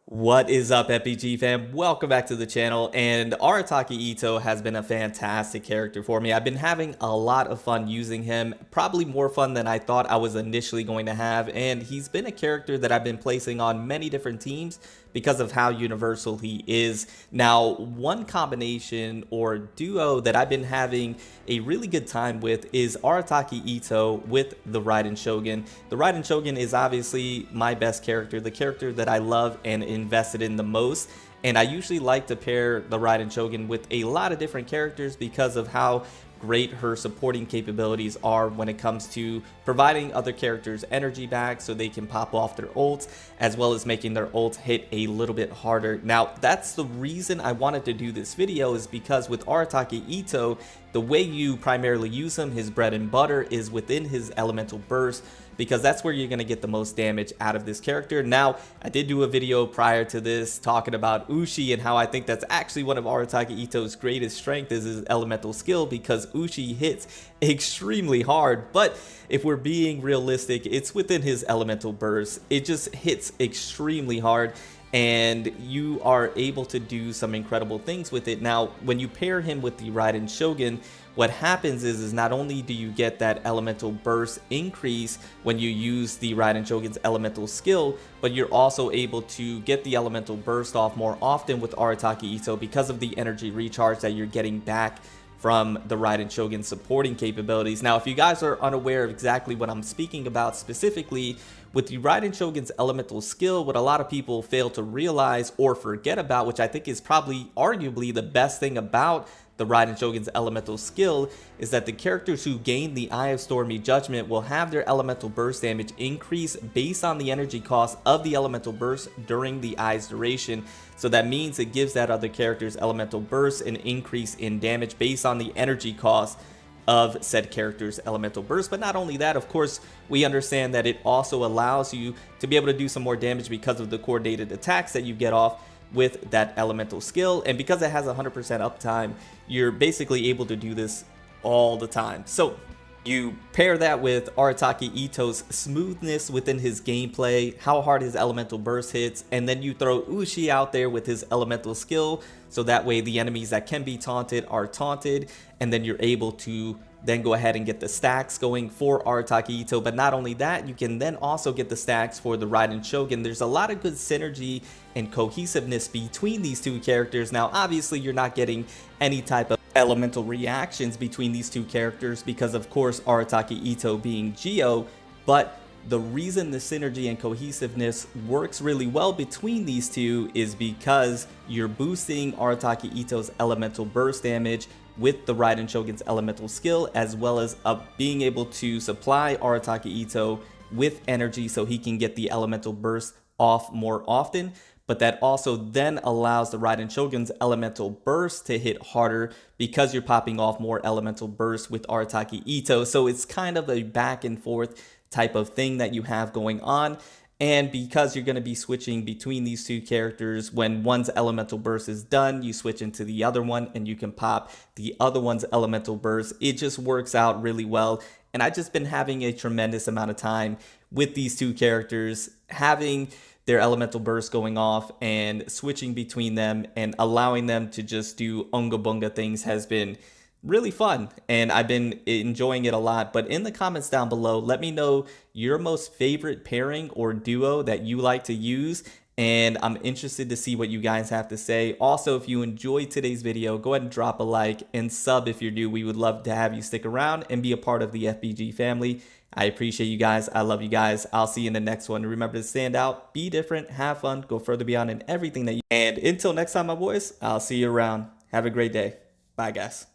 What is up, FBG fam? Welcome back to the channel. And Arataki Itto has been a fantastic character for me. I've been having a lot of fun using him, probably more fun than I thought I was initially going to have. And he's been a character that I've been placing on many different teams because of how universal he is. Now, one combination or duo that I've been having a really good time with is Arataki Itto with the Raiden Shogun. The Raiden Shogun is obviously my best character, the character that I love and invested in the most. And I usually like to pair the Raiden Shogun with a lot of different characters because of how great her supporting capabilities are when it comes to providing other characters energy back so they can pop off their ults, as well as making their ults hit a little bit harder. Now, that's the reason I wanted to do this video, is because with Arataki Itto, the way you primarily use him, his bread and butter, is within his elemental burst, because that's where you're going to get the most damage out of this character. Now, I did do a video prior to this talking about Ushi and how I think that's actually one of Arataki Itto's greatest strength is his elemental skill, because Ushi hits extremely hard. But if we're being realistic, it's within his elemental burst. It just hits extremely hard, and you are able to do some incredible things with it. Now, when you pair him with the Raiden Shogun, what happens is not only do you get that elemental burst increase when you use the Raiden Shogun's elemental skill, but you're also able to get the elemental burst off more often with Arataki Itto because of the energy recharge that you're getting back from the Raiden Shogun supporting capabilities. Now, if you guys are unaware of exactly what I'm speaking about specifically, with the Raiden Shogun's elemental skill, what a lot of people fail to realize or forget about, which I think is probably arguably the best thing about the Raiden Shogun's elemental skill, is that the characters who gain the Eye of Stormy Judgment will have their elemental burst damage increase based on the energy cost of the elemental burst during the Eye's duration. So that means it gives that other character's elemental burst an increase in damage based on the energy cost of said character's elemental burst. But not only that, of course, we understand that it also allows you to be able to do some more damage because of the coordinated attacks that you get off with that elemental skill. And because it has 100% uptime, you're basically able to do this all the time. So you pair that with Arataki Itto's smoothness within his gameplay, how hard his elemental burst hits, and then you throw Ushi out there with his elemental skill, so that way the enemies that can be taunted are taunted, and then you're able to then go ahead and get the stacks going for Arataki Itto. But not only that, you can then also get the stacks for the Raiden Shogun. There's a lot of good synergy and cohesiveness between these two characters. Now, obviously, you're not getting any type of elemental reactions between these two characters because, of course, Arataki Itto being Geo, but the reason the synergy and cohesiveness works really well between these two is because you're boosting Arataki Itto's elemental burst damage with the Raiden Shogun's elemental skill, as well as being able to supply Arataki Itto with energy so he can get the elemental burst off more often. But that also then allows the Raiden Shogun's elemental burst to hit harder because you're popping off more elemental burst with Arataki Itto. So it's kind of a back and forth type of thing that you have going on. And because you're going to be switching between these two characters, when one's elemental burst is done, you switch into the other one and you can pop the other one's elemental burst. It just works out really well. And I've just been having a tremendous amount of time with these two characters, having their elemental burst going off and switching between them and allowing them to just do unga bunga things has been really fun, and I've been enjoying it a lot. But in the comments down below, let me know your most favorite pairing or duo that you like to use, and I'm interested to see what you guys have to say. Also, if you enjoyed today's video, go ahead and drop a like and sub if you're new. We would love to have you stick around and be a part of the FBG family. I appreciate you guys. I love you guys. I'll see you in the next one. Remember to stand out, be different, have fun, go further beyond in everything that you. And until next time, my boys, I'll see you around. Have a great day. Bye, guys.